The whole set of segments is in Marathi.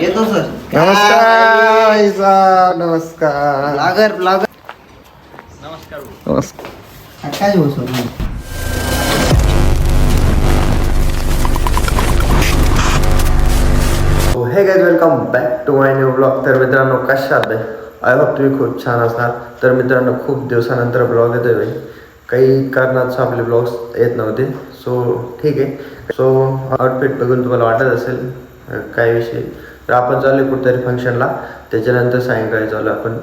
येतो सर. नमस्कार नमस्कार लागर नमस्कार. काय हो sir. Hey guys welcome back to my new blog. तर मित्रांनो कशा आहात? आय होप तुम्ही खूप छान असणार. तर मित्रांनो खूप दिवसानंतर ब्लॉग येतोय भाई. काही कारणास्तव आपले ब्लॉग्स येत नव्हते. सो ठीक आहे. सो आउटफिट बघून तुम्हाला वाटत असेल काय विषय. तर आपण चालू आहे कुठेतरी फंक्शनला. त्याच्यानंतर सायंकाळी चालू आपण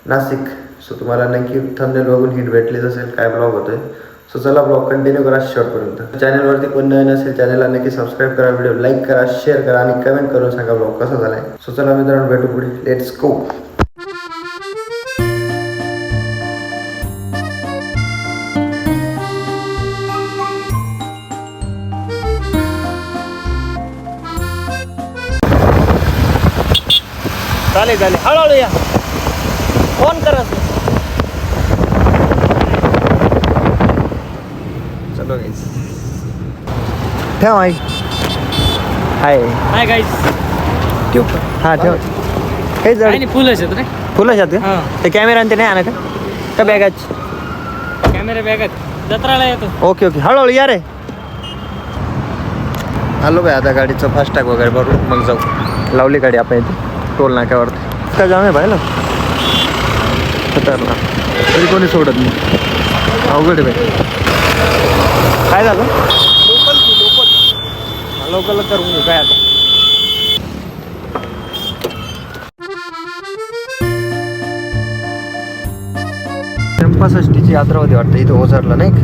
नाशिक. सो तुम्हाला नक्की थंबनेल बघून हिट भेटलीच असेल काय ब्लॉग होतोय. सो चला ब्लॉग कंटिन्यू करा शेवटपर्यंत. चॅनलवरती कोण नवीन असेल चॅनलला नक्की सबस्क्राईब करा, व्हिडिओ लाईक करा, शेअर करा आणि कमेंट करून सांगा ब्लॉग कसा झालाय. सो चला मित्रांनो भेटू पुढे. Let's go. चालेल हळूहळू या. फोन करा. चलो गाईस ठेव आई. Hi guys. ठेव. हां ठेव. काही जड नाही फुलच आहेत रे. फुलं आहेत हां. ते कॅमेरा ते नाही आणा का बॅगाच. कॅमेरा बॅगात जत्राला येतो. ओके ओके हळूहळू या रे. आलो बाय आता गाडीचं फास्टॅग वगैरे भरून मग जाऊ. लावली गाडी आपण इथे टोल नाक्यावरती. काय जाम आहे पाहिलं खतरनाक. तरी कोणी सोडत नाही. अवघड आहे बाई. काय झालं लोकल करून घेऊ काय आता. चंपाषष्ठीची यात्रा होती वाटतं इथं ओझरला नाही का.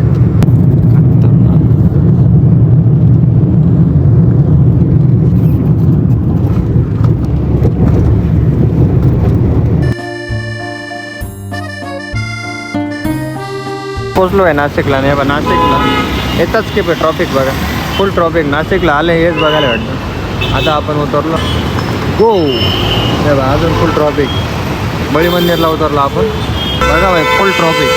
पोचलो आहे नाशिकला. नाही बा नाशिकला येताच की ट्रॉफिक बघा. Full traffic. नाशिकला आले हेच बघायला वाटतं. आता आपण उतरलो गो. हे बा अजून फुल ट्रॉफिक. बळी मंदिरला उतरलो आपण. बघा बाई फुल ट्रॉफिक.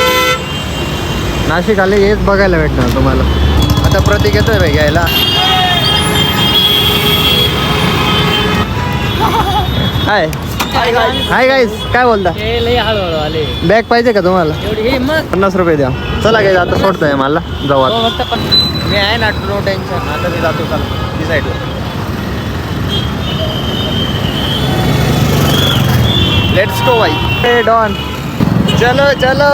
नाशिक आले हेच बघायला भेटणार तुम्हाला. आता प्रतीक येतोय बाई घ्यायला. हाय हाय गाईस काय बोलता. लय हळूहळू आले. बॅग पाहिजे का तुम्हाला. एवढी हे मग 50 रुपये द्या. चला काय आता सोडतोय मला जाऊ आता. फक्त मी आहे ना नो टेन्शन. आता मी जातो. चला मी साईडला. लेट्स गो भाई. हे डॉन चलो चलो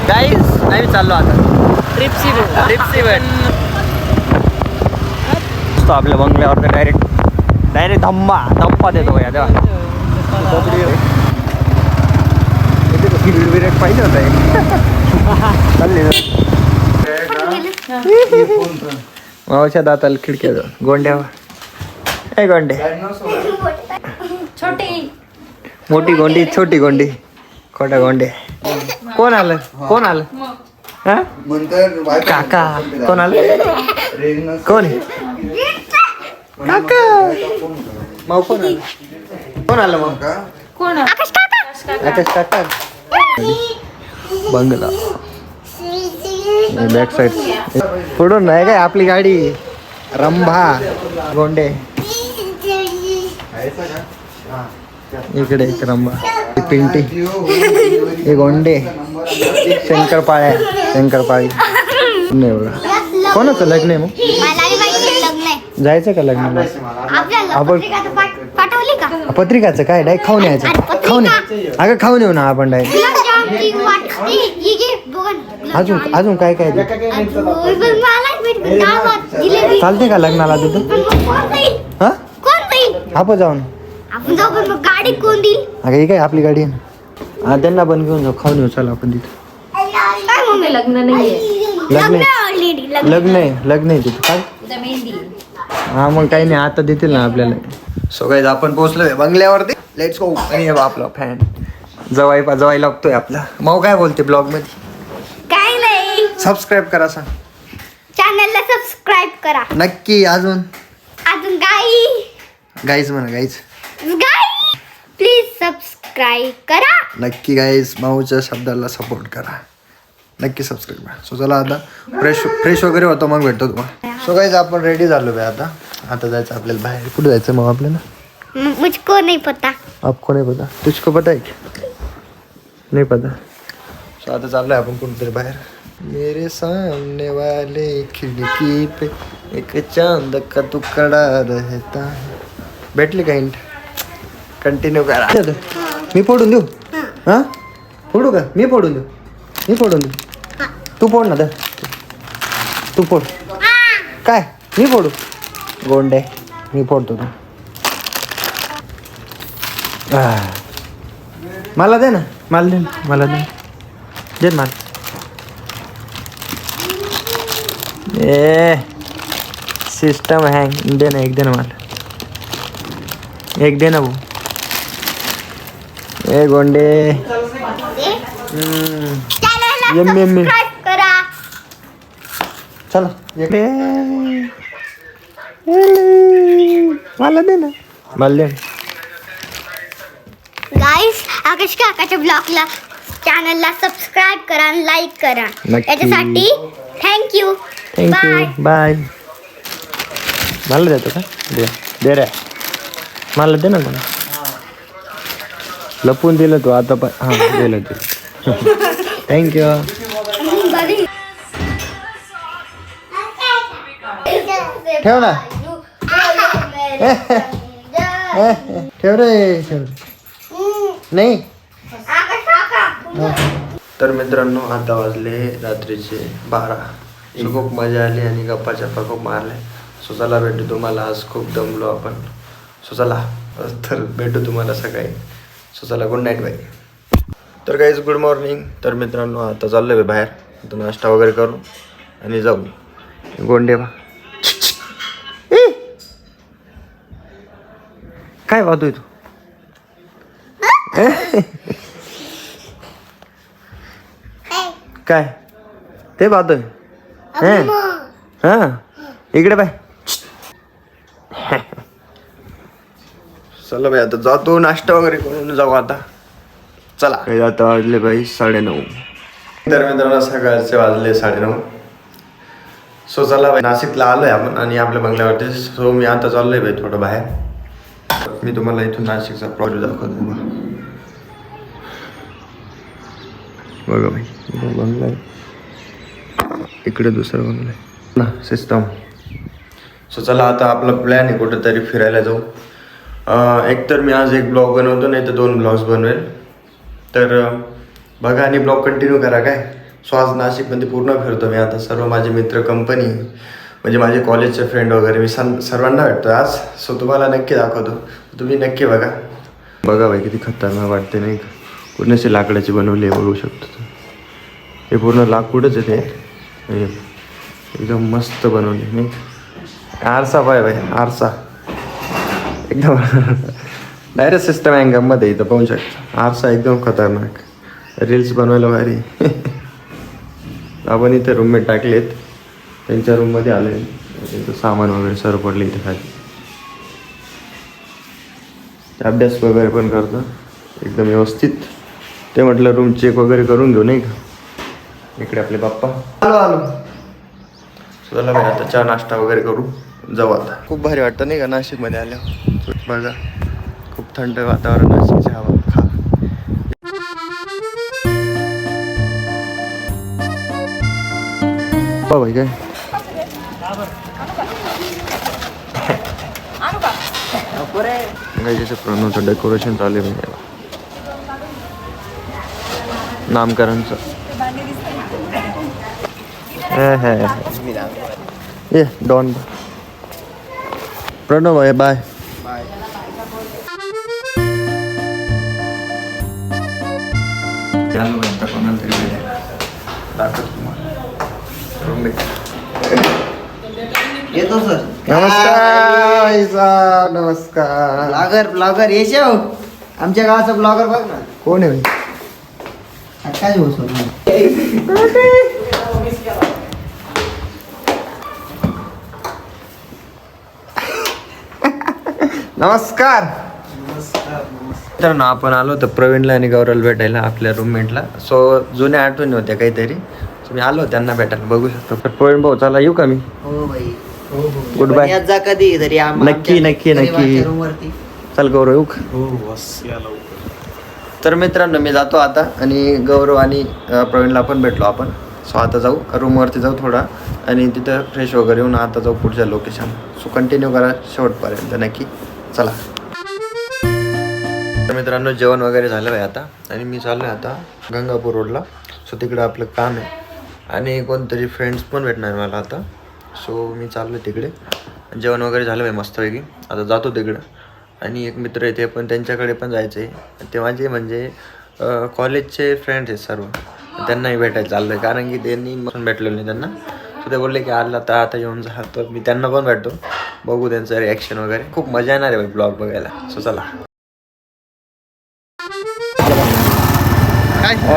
गाईस. नाही चाललो आता ट्रिपसी भेट. तो आपल्या बंगल्यावर डायरेक्ट धम्मा देतो भैया तेव्हा. बिरेट पाहिजे होता मावच्या दाताला खिडक्या गोंड्यावर. ए गोंडे. मोठी गोंडी छोटी गोंडी खोटा गोंडे. कोण आलं हा काका. कोण आलं कोण काका. मग कोण आलं मग आकाश काका. बंगला बॅक साईड पुढून नाही काय आपली गाडी. रंभा गोंडे इकडे एक रंभा. पिंटी हे गोंडे. शंकरपाळी नाही बघा. कोणाचं लग्न आहे मग. जायचं का लग्नाला. आपण पत्रिकाचं काय डायरेक्ट खाऊन यायचं. अगं खाऊन येऊ ना आपण डायरेक्ट. अजून काय काय चालते का लग्नाला तिथं. हा आपण जाऊन गाडी कोण देईल. अगं ही काय आपली गाडी आहे ना. हा त्यांना पण घेऊन जाऊ. खाऊन येऊ चला आपण तिथं. लग्न आहे तिथं काय. हा मग काही नाही आता देतील ना आपल्याला. सो गाईज आपण पोहोचलोय बंगल्यावरती. Let's go. आणि आपला फॅन जवाई लागतोय आपला. मग काय बोलते ब्लॉग मध्ये. काय नाही. सबस्क्राईब करा सांग. चॅनलला सबस्क्राईब करा नक्की. अजून गाईज म्हणा गाईज प्लीज सबस्क्राईब करा. नक्की गाईज. माऊच्या शब्दाला सपोर्ट करा. नक्की सबस्क्राईब करा. सो चला आता फ्रेश वगैरे होतो मग भेटतो तुम्हाला. सो गाईज आपण रेडी झालो आहे आता. आता जायचं आपल्याला बाहेर. कुठे जायचं मग आपल्याला? मुझको नहीं पता. आपको नहीं पता? तुझको पता है क्या? नहीं पता. सो आता चाललोय आपण कुठेतरी बाहेर. मेरे सामने वाले खिड़की पे एक चांद का तुकडा रहता. भेटली का हिंट? कंटिन्यू करा. मी फोडून देऊ? हा फोडू का? मी फोडून देऊ? मी फोडून देऊ? तू फोड ना. तू फोड. काय मी फोडू? गोंडे मी फोडतो तू. मला दे ना. मला दे ना. मला दे. दे ना मला. ए सिस्टम हँग. दे ना एक. दे ना मला एक. दे ना भाऊ. ए गोंडे. चॅनलला सबस्क्राईब करा. चला. मला दे ना. मला दे ना. गाईस आकाश काकाच्या ब्लॉगला चॅनलला सबस्क्राईब करा आणि लाईक करा. नक्की. याच्यासाठी थँक्यू. थँक्यू. बाय. मला देतो का? दे. दे रे. मला दे ना मला. लपून दिलं तू आता पण. हां दिलं तू. थँक्यू. ठेव ना. ठेव रे. ठेव. नाही. तर मित्रांनो आता वाजले रात्रीचे 12. सो खूप मजा आली आणि गप्पा चप्पा खूप मारल्या. सो चला भेटू तुम्हाला. आज खूप दमलो आपण. सो चला तर भेटू तुम्हाला सकाळी. सो चला गुड नाईट बाय. तर काहीच गुड मॉर्निंग. तर मित्रांनो आता चाललो आहे बाहेर. आता नाश्ता वगैरे करू आणि जाऊ. गोंडे बा काय वाहतोय तू? काय ते पाहतोय? हा इकडे बाय. चला बाई आता जातो. नाश्ता वगैरे करून जाऊ आता. चला. आता वाजले बाई 9:30. तर मित्रांनो सकाळचे वाजले 9:30. सो चला बाई नाशिकला आलोय आपण आणि आपल्या बंगल्यावरती. सो मी आता चाललोय बाई थोडं बाहेर. मी तुम्हाला इथून नाशिकचा प्रोजेक्ट दाखवतो. बघा भाई बंगला आहे. इकडे दुसरा बंगला आहे ना सिस्टम. सो चला आता आपला प्लॅन आहे कुठेतरी फिरायला जाऊ. एकतर मी आज एक ब्लॉग बनवतो नाही तर 2 ब्लॉग्स बनवेल. तर बघा आणि ब्लॉग कंटिन्यू करा काय. सो आज नाशिकमध्ये पूर्ण फिरतो मी आता. सर्व माझे मित्र कंपनी म्हणजे माझे कॉलेजचे फ्रेंड वगैरे मी सर्वांना भेटतो आज. सो तुम्हाला नक्की दाखवतो. तुम्ही नक्की बघा. बघा भाई किती खतरनाक वाटते नाही का. पूर्णशी लाकडाची बनवली आहे बघू शकतो. हे पूर्ण लाकूडच आहे ते. एकदम मस्त बनवली नाही. आरसा पाय भाई आरसा एकदम डायरेक्ट सिस्टम अँगलमध्ये इथं पाहू शकता. आरसा एकदम खतरनाक. रील्स बनवायला भारी. आपण इथे रूममेट टाकलेत. त्यांच्या रूममध्ये आले. त्यांचं सामान वगैरे सर्व पडले इथे खाली. अभ्यास वगैरे पण करतो एकदम व्यवस्थित. ते म्हटलं रूम चेक वगैरे करून घेऊ नाही का. इकडे आपले बाप्पा. आलो. चला मी आता चहा नाश्ता वगैरे करू जाऊ आता. खूप भारी वाटतं नाही का नाशिकमध्ये आल्यावर. बघा खूप थंड वातावरण. नाशिकची हवा खा. भाई काय जैसे प्रणवचं डेकोरेशन चालू आहे. नामकरणचं ये डॉन. प्रणव आहे बाय. कोणाला तरी दाखवतो तुम्हाला. येतो सर. नमस्कार. नमस्कार. ब्लॉगर येशव. आमच्या गावाचा ब्लॉगर बघ ना. कोण आहे? काय हो सर. नमस्कार. तर ना आपण आलो तर प्रवीणला आणि गौरवला भेटायला आपल्या रूममेटला. सो जुन्या आठवणी होत्या काहीतरी. मी आलो त्यांना भेटायला बघू शकतो. तर प्रवीण भाऊ चला येऊ का मी? हो भाई गुड बाय. यात जा कधी तरी नक्की, नक्की. रूमवरती. चल गौरव येऊ का? तर मित्रांनो मी जातो आता आणि गौरव आणि प्रवीणला पण भेटलो आपण. सो आता जाऊ रूमवरती जाऊ थोडा आणि तिथं फ्रेश वगैरे येऊन आता जाऊ पुढच्या लोकेशन. सो कंटिन्यू करा शेवटपर्यंत नक्की. चला. तर मित्रांनो जेवण वगैरे झालं आहे आता आणि मी चाललो आहे आता गंगापूर रोडला. सो तिकडं आपलं काम आहे आणि कोणतरी फ्रेंड्स पण भेटणार आहे मला आता. सो मी चाललो आहे तिकडे. जेवण वगैरे झालं आहे मस्तपैकी. आता जातो तिकडं आणि एक मित्र आहे ते पण त्यांच्याकडे पण जायचं आहे. ते माझे म्हणजे कॉलेजचे फ्रेंड्स आहेत सर्व. त्यांनाही भेटायला चाललं आहे कारण की त्यांनी पण भेटलेलं नाही त्यांना. तर ते बोलले की आला तर आता येऊन जा. तर मी त्यांना पण भेटतो. बघू त्यांचं रिॲक्शन वगैरे. खूप मजा येणार आहे ब्लॉग बघायला. सो चला.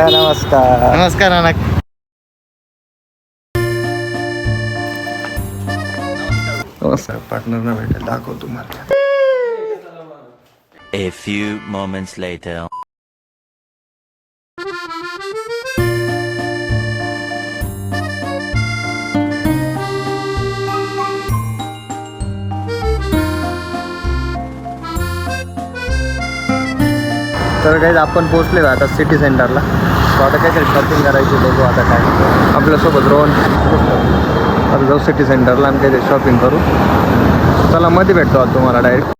नमस्कार. नमस्कार नाना. नमस्कार. पार्टनरना भेटायला दाखव तुम्हाला. A few moments later. तर काही आपण पोहोचले आता सिटी सेंटरला. सो आता काहीतरी शॉपिंग करायची बघू आता काय. आपल्यासोबत रोहन. आता जाऊ सिटी सेंटरला आणि काहीतरी शॉपिंग करू. चला मध्ये भेटतो आता तुम्हाला डायरेक्ट.